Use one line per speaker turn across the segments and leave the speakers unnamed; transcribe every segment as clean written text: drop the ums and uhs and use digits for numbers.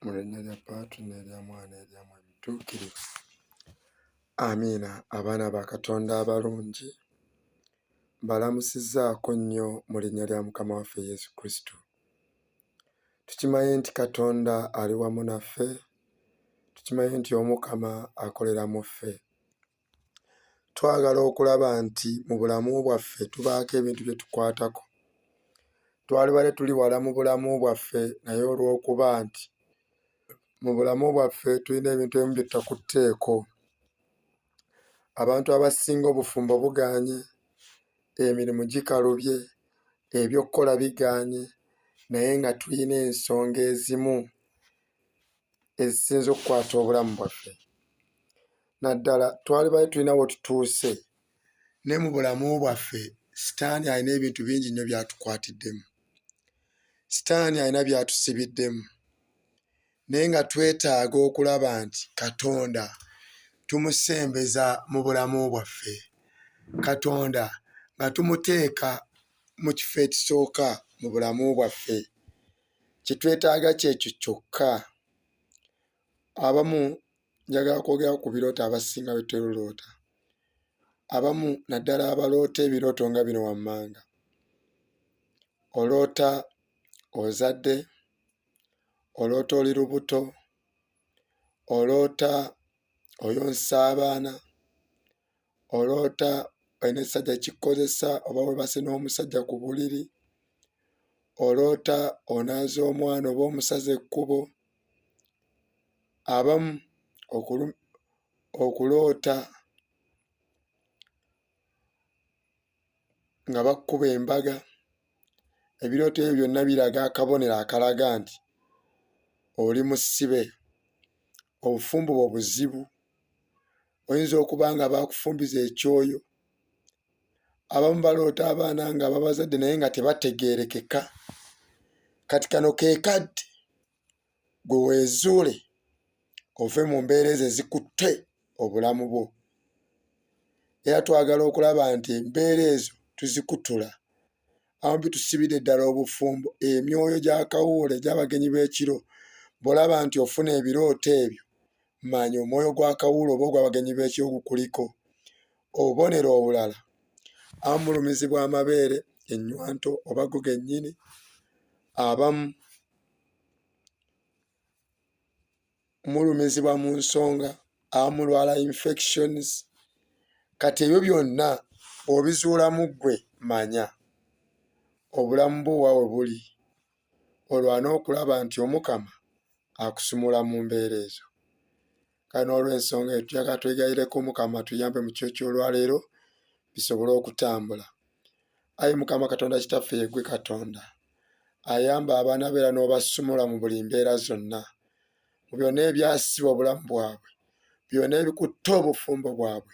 Mu linnya lya Paatu n'erya Mwana eryamu ebituukirivu. Amiina. Abaana ba Katonda abalungi, mbalamusizzaako nnyo mu linnya lya Mukama waffe Yesu Kristo. Tukimanyi nti Katonda ali wamu naffe, tukimanyi nti Omukama akolera mu ffe. Twagala okulaba nti mu bulamu bwaffe tubaako ebintu bye tukwatako. Twalibadde tuli wala mu bulamu bwaffe, naye olw'okuba nti mu bulamu bwaffe tulina ebintu ebimu bye tutakutteeko. Abantu abasinga obufumbo bugaanye, emirimu gikalubye, eby'okkola bigaanye, naye nga tulina ensonga ezimu ezisinza okukwata obulamu bwaffe. Naddala twalibadde tulina we tutuuse, ne mu bulamu bwaffe Sitaani alina ebintu bingi nnyo by'atukwatiddemu. Sitaani alina by'atusibiddemu, naye nga twetaaga okulaba nti Katonda tumusembeza mu bulamu bwaffe. Katonda nga tumuteeka mu kifo ekisooka mu bulamu bwaffe. Kye twetaaga kyekyo kyokka. Abamu njagala kwogera ku birooto abasinga bye tweroota. Abamu naddala abaloota ebirooto nga bino wammanga. Oloota ozadde, oloota oli lubuto, oloota oyonsa abaana, oloota olina ekisajja kikkozesa oba webase n'omusajja ku buliri, oloota onaaza omwana oba omusaze ekkubo. Abamu okuloota nga bakkuba embaga. Ebirooto ebyo byonna biraga akabonero akalaga nti oli mu ssibe, obufumbo bwo buzibu. Oyinza okuba nga baakufumbiza ekyoyo. Abamu baloota abaana nga babazadde naye nga tebategeerekeka. Kati kano ke kadde gwe weezuule ove mu mbeera ezo ezikutte obulamu bwo. Era twagala okulaba nti embeera ezo tuzikutula. Abamu bitusibidde ddala obufumbo, emyoyo gya kawula egy'abagenyi b'ekiro. Bw'olaba nti ofuna ebirooto ebyo, manya omwoyo gwa kawula oba ogw'abagenyi b'ekiro gukuliko. Obubonero obulala, abamu mulumizibwa amabeere, ennywanto oba go gennyini. Abamu mulumizibwa mu nsonga, abamu mulwala infections. Kati ebyo byonna obizuulamu ggwe, manya obulamu bwo wa we buli. Olwane okulaba nti Omukama akusumula mu mbeera ezo. Kale n'olw'ensonga eyo tuyagala twegayireko Omukama tuyambe mu kiro ky'olwaleero bisobole okutambula. Ayi Mukama Katonda kitaffe ye ggwe Katonda ayamba abaana be era n'obasumula mu buli mbeera zonna. Mu byonna ebyasibwa obulamu bwabwe, byonna ebikutte obufumbo bwabwe,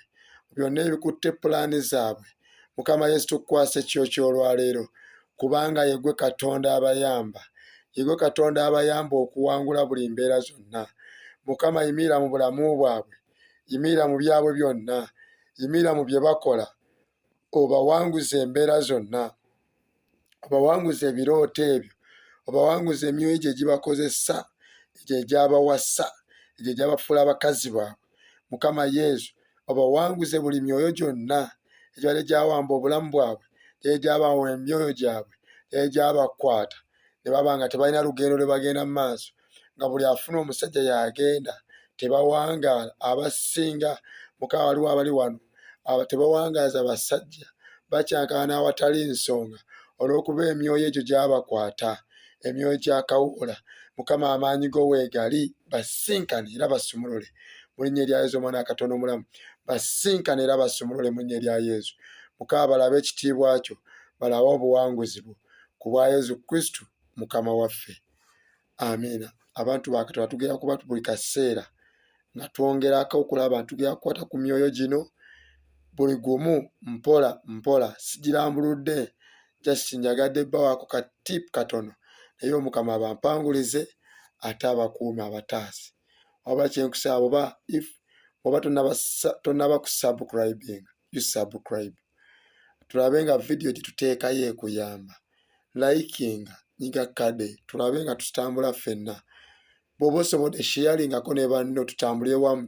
byonna ebikutte pulaani zaabwe, Mukama Yesu tukukwasa ekiro ky'olwaleero kubanga ye ggwe Katonda abayamba. Ye ggwe Katonda abayamba okuwangula buli mbeera zonna. Mukama yimirira mu bulamu bwabwe, yimirira mu byabwe byonna, yimirira mu bye bakola, obawanguze embeera zonna, obawanguze ebirooto ebyo, obawanguze emyoyo gye gibakozesa, egyo egyabawasa, egyo egyabafuula abakazi baabwe. Mukama Yesu obawanguze buli myoyo gyonna egyabadde gyawamba obulamu bwabwe, egyabawa emyoyo gyabwe, egyabakwata ne baba nga tebalina lugendo lwe bagenda mu maaso, nga buli afuna omusajja y'agenda, tebawangaala. Abasinga Mukama waliwo abali wano tebawangaaza basajja, bakyankana awatali nsonga olw'okuba emyoyo egyo gy'abakwata, emyoyo gya kawula. Mukama amaanyi go weegali, basinkane era basumulule mu linnya erya Yesu Omwana wa Katonda omulamu. Basinkane era basumulule mu linnya erya Yesu. Mukama balabe ekitiibwa kyo, balabe obuwanguzi bwo ku bwa Yesu Kristo Mukama waffe. Amiina. Abantu ba Katonda tugenda kuba buli kaseera nga twongerako okulaba nti tugenda kukwata ku myoyo gino buli gumu mpola mpola. Sigirambuludde, just njagadde bbawaako ka tip katono naye Omukama abampangulize ate abakuume abataasi. Wabula kyenkusaba oba tonnaba kusubscribing, you subscribe. Tulabe nga vidiyo gye tuteekayo ekuyamba. Likinga nyiga kade tulabe nga tutambula ffenna. bw'oba osobodde sheyalingako ne banno tutambule wamu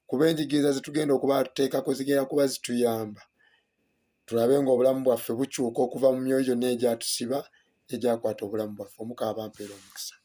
kuba enjigiriza zetugenda okuba tuteekako zigenda kuba zituyamba tulabe ng'obulamu bwaffe bukyuka okuva mu myoyo gyonna egyatusiba egyakwata obulamu bwaffe. Omukama bampeera omukisa.